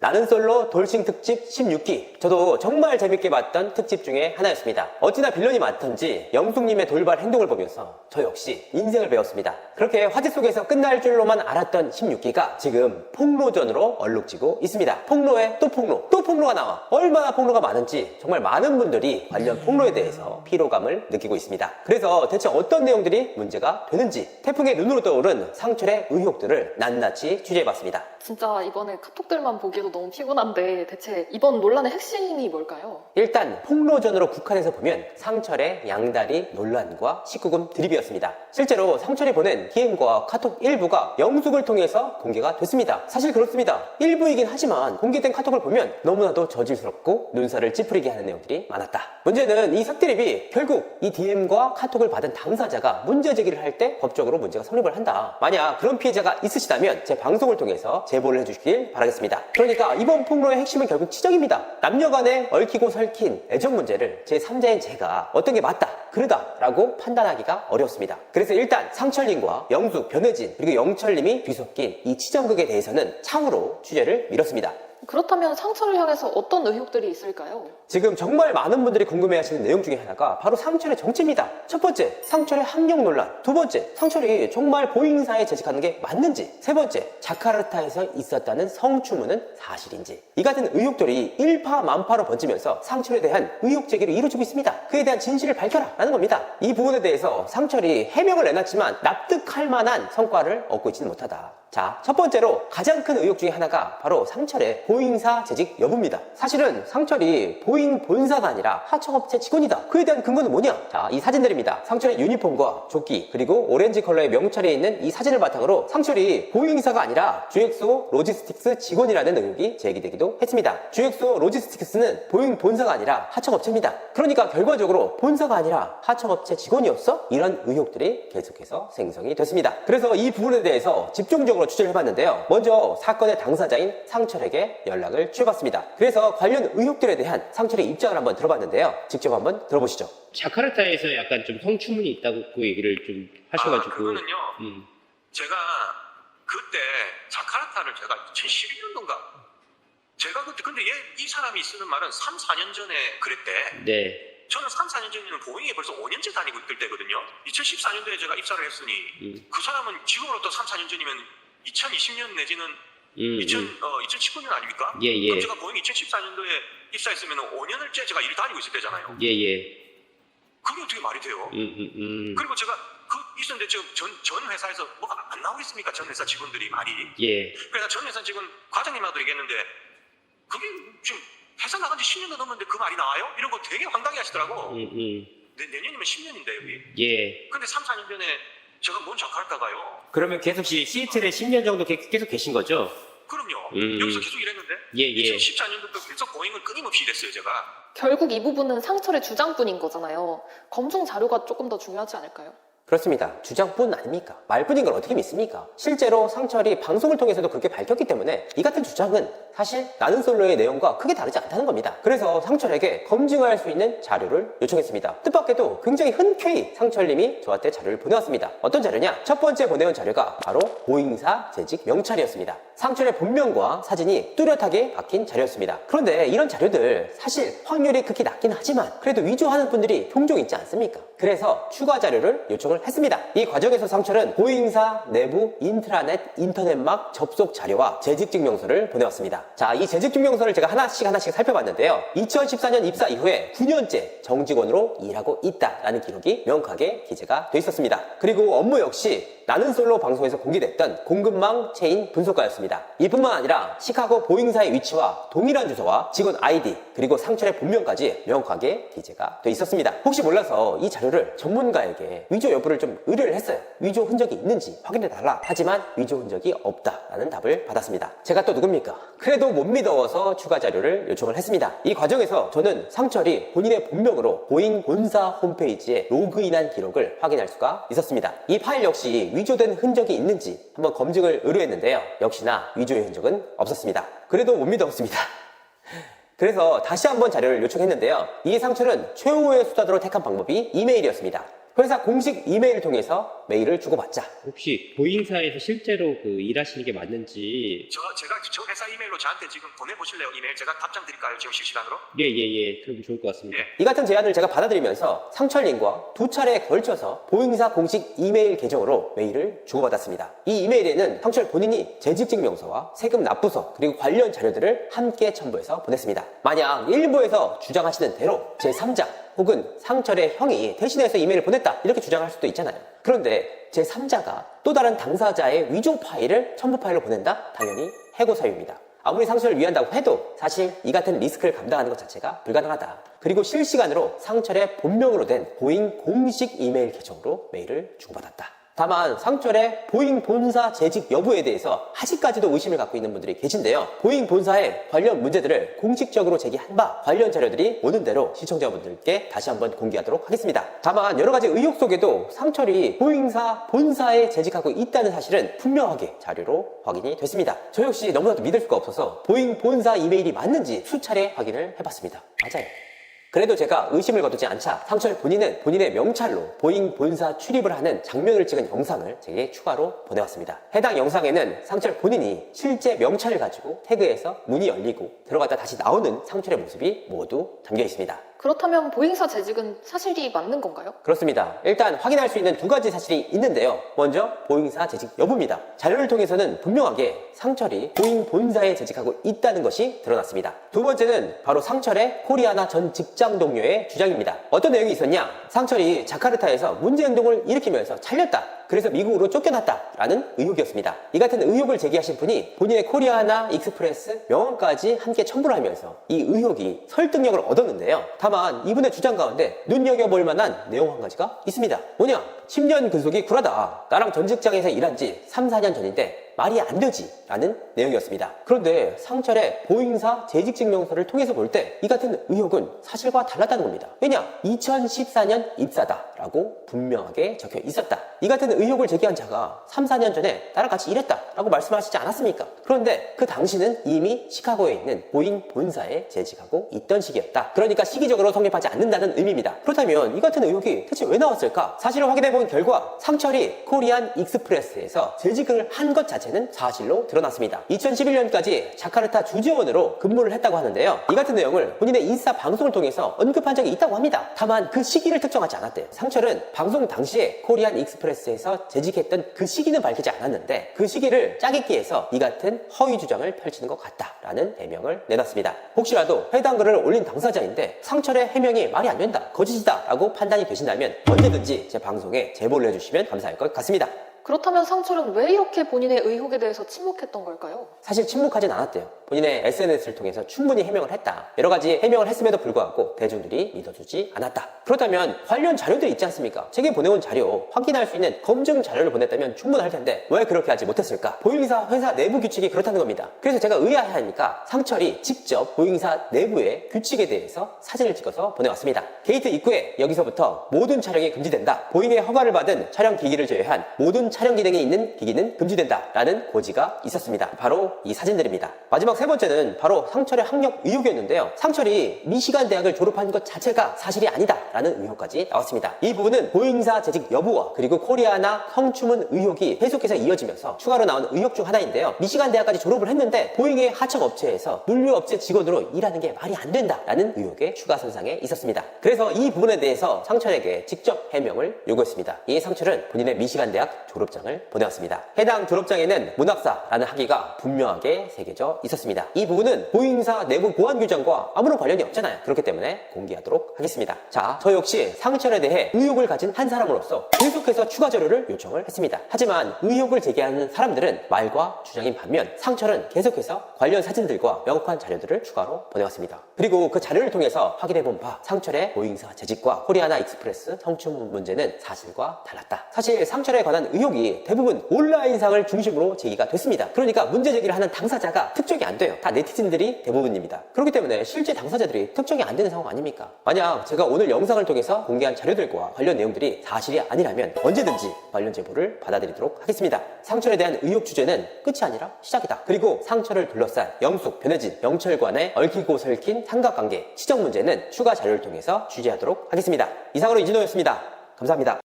나는 솔로 돌싱 특집 16기. 저도 정말 재밌게 봤던 특집 중에 하나였습니다. 어찌나 빌런이 많던지 영숙님의 돌발 행동을 보면서 저 역시 인생을 배웠습니다. 그렇게 화제 속에서 끝날 줄로만 알았던 16기가 지금 폭로전으로 얼룩지고 있습니다. 폭로에 또 폭로, 또 폭로가 나와. 얼마나 폭로가 많은지 정말 많은 분들이 관련 폭로에 대해서 피로감을 느끼고 있습니다. 그래서 대체 어떤 내용들이 문제가 되는지 태풍의 눈으로 떠오른 상철의 의혹들을 낱낱이 취재해봤습니다. 진짜 이번에 카톡들만 보기도 너무 피곤한데 대체 이번 논란의 핵심이 뭘까요? 일단 폭로전으로 국한해서 보면 상철의 양다리 논란과 19금 드립이었습니다. 실제로 상철이 보낸 DM과 카톡 일부가 영숙을 통해서 공개가 됐습니다. 사실 그렇습니다. 일부이긴 하지만 공개된 카톡을 보면 너무나도 저질스럽고 눈살을 찌푸리게 하는 내용들이 많았다. 문제는 이 삭드립이 결국 이 DM과 카톡을 받은 당사자가 문제 제기를 할 때 법적으로 문제가 성립을 한다. 만약 그런 피해자가 있으시다면 제 방송을 통해서 제보를 해주시길 바라겠습니다. 그러니까 이번 폭로의 핵심은 결국 치정입니다. 남녀간에 얽히고 설킨 애정 문제를 제3자인 제가 어떤 게 맞다, 그러다 라고 판단하기가 어렵습니다. 그래서 일단 상철님과 영숙, 변혜진, 그리고 영철님이 뒤섞인 이 치정극에 대해서는 차후로 취재를 미뤘습니다. 그렇다면 상철을 향해서 어떤 의혹들이 있을까요? 지금 정말 많은 분들이 궁금해하시는 내용 중에 하나가 바로 상철의 정체입니다. 첫 번째, 상철의 학력 논란. 두 번째, 상철이 정말 보잉사에 재직하는 게 맞는지. 세 번째, 자카르타에서 있었다는 성추문은 사실인지. 이 같은 의혹들이 일파만파로 번지면서 상철에 대한 의혹 제기를 이루어지고 있습니다. 그에 대한 진실을 밝혀라 라는 겁니다. 이 부분에 대해서 상철이 해명을 내놨지만 납득할 만한 성과를 얻고 있지는 못하다. 자, 첫 번째로 가장 큰 의혹 중에 하나가 바로 상철의 보잉사 재직 여부입니다. 사실은 상철이 보잉 본사가 아니라 하청업체 직원이다. 그에 대한 근거는 뭐냐? 자, 이 사진들입니다. 상철의 유니폼과 조끼, 그리고 오렌지 컬러의 명찰이 있는 이 사진을 바탕으로 상철이 보잉사가 아니라 주엑소 로지스틱스 직원이라는 의혹이 제기되기도 했습니다. 주엑소 로지스틱스는 보잉 본사가 아니라 하청업체입니다. 그러니까 결과적으로 본사가 아니라 하청업체 직원이었어? 이런 의혹들이 계속해서 생성이 됐습니다. 그래서 이 부분에 대해서 집중적으로 취재를 해봤는데요. 먼저 사건의 당사자인 상철에게 연락을 취해봤습니다. 그래서 관련 의혹들에 대한 상철의 입장을 한번 들어봤는데요. 직접 한번 들어보시죠. 자카르타에서 약간 좀 성추문이 있다고 그 얘기를 좀 하셔가지고. 그거는요. 제가 그때 자카르타를 제가 2012년도인가 제가 그때 근데 이 사람이 쓰는 말은 3, 4년 전에 그랬대. 네. 저는 3, 4년 전에는 보잉에 벌써 5년째 다니고 있을 때거든요. 2014년도에 제가 입사를 했으니 그 사람은 지금으로부터 3, 4년 전이면 2020년 내지는 2019년 아닙니까? 예, 예. 그럼 제가 보잉 2014년도에 입사했으면 5년을째 제가 일 다니고 있을 때잖아요. 예, 예. 그게 어떻게 말이 돼요? 그리고 제가 있었는데 지금 전 회사에서 뭐가 안 나오겠습니까? 전 회사 직원들이 말이. 예. 그래서 전 회사 직원 과장님하고도 얘기했는데 그게 지금 회사 나간 지 10년도 넘었는데 그 말이 나와요? 이런 거 되게 황당해 하시더라고. 내년이면 10년인데 여기. 예. 근데 3, 4년 전에 제가 뭔 자카르타가요? 그러면 계속 시애틀에 10년 정도 계속 계신 거죠? 그럼요. 여기서 계속 일했는데. 예, 예. 2014년도부터 계속 보잉을 끊임없이 일했어요, 제가. 결국 이 부분은 상철의 주장뿐인 거잖아요. 검증 자료가 조금 더 중요하지 않을까요? 그렇습니다. 주장뿐 아닙니까? 말뿐인 걸 어떻게 믿습니까? 실제로 상철이 방송을 통해서도 그렇게 밝혔기 때문에 이 같은 주장은 사실 나는 솔로의 내용과 크게 다르지 않다는 겁니다. 그래서 상철에게 검증할 수 있는 자료를 요청했습니다. 뜻밖에도 굉장히 흔쾌히 상철님이 저한테 자료를 보내왔습니다. 어떤 자료냐? 첫 번째 보내온 자료가 바로 보잉사 재직 명찰이었습니다. 상철의 본명과 사진이 뚜렷하게 박힌 자료였습니다. 그런데 이런 자료들 사실 확률이 극히 낮긴 하지만 그래도 위조하는 분들이 종종 있지 않습니까? 그래서 추가 자료를 요청을 했습니다. 이 과정에서 상철은 보잉사 내부 인트라넷 인터넷막 접속 자료와 재직증명서를 보내왔습니다. 자, 이 재직증명서를 제가 하나씩 살펴봤는데요. 2014년 입사 이후에 9년째 정직원으로 일하고 있다라는 기록이 명확하게 기재가 돼 있었습니다. 그리고 업무 역시 나는 솔로 방송에서 공개됐던 공급망 체인 분석가였습니다. 이뿐만 아니라 시카고 보잉사의 위치와 동일한 주소와 직원 아이디 그리고 상철의 본명까지 명확하게 기재가 돼 있었습니다. 혹시 몰라서 이 자료를 전문가에게 위조 여부를 좀 의뢰를 했어요. 위조 흔적이 있는지 확인해달라. 하지만 위조 흔적이 없다라는 답을 받았습니다. 제가 또 누굽니까? 그래도 못 믿어서 추가 자료를 요청을 했습니다. 이 과정에서 저는 상철이 본인의 본명으로 보잉 본사 홈페이지에 로그인한 기록을 확인할 수가 있었습니다. 이 파일 역시 위조된 흔적이 있는지 한번 검증을 의뢰했는데요. 역시나 위조의 흔적은 없었습니다. 그래도 못 믿었습니다. 그래서 다시 한번 자료를 요청했는데요. 이 상철은 최후의 수단으로 택한 방법이 이메일이었습니다. 회사 공식 이메일을 통해서 메일을 주고받자. 혹시 보잉사에서 실제로 그 일하시는 게 맞는지. 제가 저 회사 이메일로 저한테 지금 보내보실래요? 이메일 제가 답장 드릴까요? 지금 실시간으로? 예. 그럼 좋을 것 같습니다. 예. 이 같은 제안을 제가 받아들이면서 상철님과 2차례에 걸쳐서 보잉사 공식 이메일 계정으로 메일을 주고받았습니다. 이 이메일에는 상철 본인이 재직증명서와 세금 납부서 그리고 관련 자료들을 함께 첨부해서 보냈습니다. 만약 일부에서 주장하시는 대로 제3자 혹은 상철의 형이 대신해서 이메일을 보냈다 이렇게 주장할 수도 있잖아요. 그런데 제3자가 또 다른 당사자의 위조 파일을 첨부 파일로 보낸다? 당연히 해고 사유입니다. 아무리 상철을 위한다고 해도 사실 이 같은 리스크를 감당하는 것 자체가 불가능하다. 그리고 실시간으로 상철의 본명으로 된 보잉 공식 이메일 계정으로 메일을 주고받았다. 다만 상철의 보잉 본사 재직 여부에 대해서 아직까지도 의심을 갖고 있는 분들이 계신데요. 보잉 본사의 관련 문제들을 공식적으로 제기한 바 관련 자료들이 오는 대로 시청자분들께 다시 한번 공개하도록 하겠습니다. 다만 여러 가지 의혹 속에도 상철이 보잉사 본사에 재직하고 있다는 사실은 분명하게 자료로 확인이 됐습니다. 저 역시 너무나도 믿을 수가 없어서 보잉 본사 이메일이 맞는지 수차례 확인을 해봤습니다. 맞아요. 그래도 제가 의심을 거두지 않자 상철 본인은 본인의 명찰로 보잉 본사 출입을 하는 장면을 찍은 영상을 제게 추가로 보내왔습니다. 해당 영상에는 상철 본인이 실제 명찰을 가지고 태그해서 문이 열리고 들어갔다 다시 나오는 상철의 모습이 모두 담겨 있습니다. 그렇다면 보잉사 재직은 사실이 맞는 건가요? 그렇습니다. 일단 확인할 수 있는 두 가지 사실이 있는데요. 먼저 보잉사 재직 여부입니다. 자료를 통해서는 분명하게 상철이 보잉 본사에 재직하고 있다는 것이 드러났습니다. 두 번째는 바로 상철의 코리아나 전 직장 동료의 주장입니다. 어떤 내용이 있었냐? 상철이 자카르타에서 문제 행동을 일으키면서 잘렸다. 그래서 미국으로 쫓겨났다라는 의혹이었습니다. 이 같은 의혹을 제기하신 분이 본인의 코리아나 익스프레스 명함까지 함께 첨부를 하면서 이 의혹이 설득력을 얻었는데요. 다만 이분의 주장 가운데 눈여겨볼 만한 내용 한 가지가 있습니다. 뭐냐? 10년 근속이 굴하다. 나랑 전 직장에서 일한 지 3, 4년 전인데 말이 안 되지 라는 내용이었습니다. 그런데 상철의 보잉사 재직증명서를 통해서 볼 때 이 같은 의혹은 사실과 달랐다는 겁니다. 왜냐? 2014년 입사다 라고 분명하게 적혀 있었다. 이 같은 의혹을 제기한 자가 3, 4년 전에 나랑 같이 일했다 라고 말씀하시지 않았습니까? 그런데 그 당시는 이미 시카고에 있는 보잉 본사에 재직하고 있던 시기였다. 그러니까 시기적으로 성립하지 않는다는 의미입니다. 그렇다면 이 같은 의혹이 대체 왜 나왔을까? 사실을 확인해본 결과 상철이 코리안 익스프레스에서 재직을 한 것 자체는 사실로 드러났습니다. 2011년까지 자카르타 주재원으로 근무를 했다고 하는데요. 이 같은 내용을 본인의 인스타 방송을 통해서 언급한 적이 있다고 합니다. 다만 그 시기를 특정하지 않았대요. 상철은 방송 당시에 코리안 익스프레스에서 재직했던 그 시기는 밝히지 않았는데 그 시기를 짜깁기해서 이 같은 허위 주장을 펼치는 것 같다라는 해명을 내놨습니다. 혹시라도 해당 글을 올린 당사자인데 상철의 해명이 말이 안 된다, 거짓이다 라고 판단이 되신다면 언제든지 제 방송에 제보를 해주시면 감사할 것 같습니다. 그렇다면 상철은 왜 이렇게 본인의 의혹에 대해서 침묵했던 걸까요? 사실 침묵하진 않았대요. 본인의 SNS를 통해서 충분히 해명을 했다. 여러 가지 해명을 했음에도 불구하고 대중들이 믿어주지 않았다. 그렇다면 관련 자료들이 있지 않습니까? 제게 보내온 자료, 확인할 수 있는 검증 자료를 보냈다면 충분할 텐데 왜 그렇게 하지 못했을까? 보잉사 회사 내부 규칙이 그렇다는 겁니다. 그래서 제가 의아해하니까 상철이 직접 보잉사 내부의 규칙에 대해서 사진을 찍어서 보내왔습니다. 게이트 입구에 여기서부터 모든 촬영이 금지된다. 보잉의 허가를 받은 촬영 기기를 제외한 모든 촬영 기능이 있는 기기는 금지된다 라는 고지가 있었습니다. 바로 이 사진들입니다. 마지막 세 번째는 바로 상철의 학력 의혹이었는데요. 상철이 미시간 대학을 졸업한 것 자체가 사실이 아니다 라는 의혹까지 나왔습니다. 이 부분은 보잉사 재직 여부와 그리고 코리아나 성추문 의혹이 계속해서 이어지면서 추가로 나온 의혹 중 하나인데요. 미시간 대학까지 졸업을 했는데 보잉의 하청 업체에서 물류업체 직원으로 일하는 게 말이 안 된다 라는 의혹의 추가 선상에 있었습니다. 그래서 이 부분에 대해서 상철에게 직접 해명을 요구했습니다. 이에 상철은 본인의 미시간 대학 졸업장을 보내왔습니다. 해당 졸업장에는 문학사라는 학위가 분명하게 새겨져 있었습니다. 이 부분은 보잉사 내부 보안 규정과 아무런 관련이 없잖아요. 그렇기 때문에 공개하도록 하겠습니다. 자, 저 역시 상철에 대해 의혹을 가진 한 사람으로서 계속해서 추가 자료를 요청을 했습니다. 하지만 의혹을 제기하는 사람들은 말과 주장인 반면 상철은 계속해서 관련 사진들과 명확한 자료들을 추가로 보내왔습니다. 그리고 그 자료를 통해서 확인해본 바 상철의 보잉사 재직과 코리아나 익스프레스 성추문 문제는 사실과 달랐다. 사실 상철에 관한 의혹이 대부분 온라인상을 중심으로 제기가 됐습니다. 그러니까 문제 제기를 하는 당사자가 특정이 안 돼요. 다 네티즌들이 대부분입니다. 그렇기 때문에 실제 당사자들이 특정이 안 되는 상황 아닙니까? 만약 제가 오늘 영상을 통해서 공개한 자료들과 관련 내용들이 사실이 아니라면 언제든지 관련 제보를 받아들이도록 하겠습니다. 상철에 대한 의혹 주제는 끝이 아니라 시작이다. 그리고 상철을 둘러싼 영숙, 변혜진, 영철관의 얽히고 설킨 삼각관계, 치적 문제는 추가 자료를 통해서 취재하도록 하겠습니다. 이상으로 이진호였습니다. 감사합니다.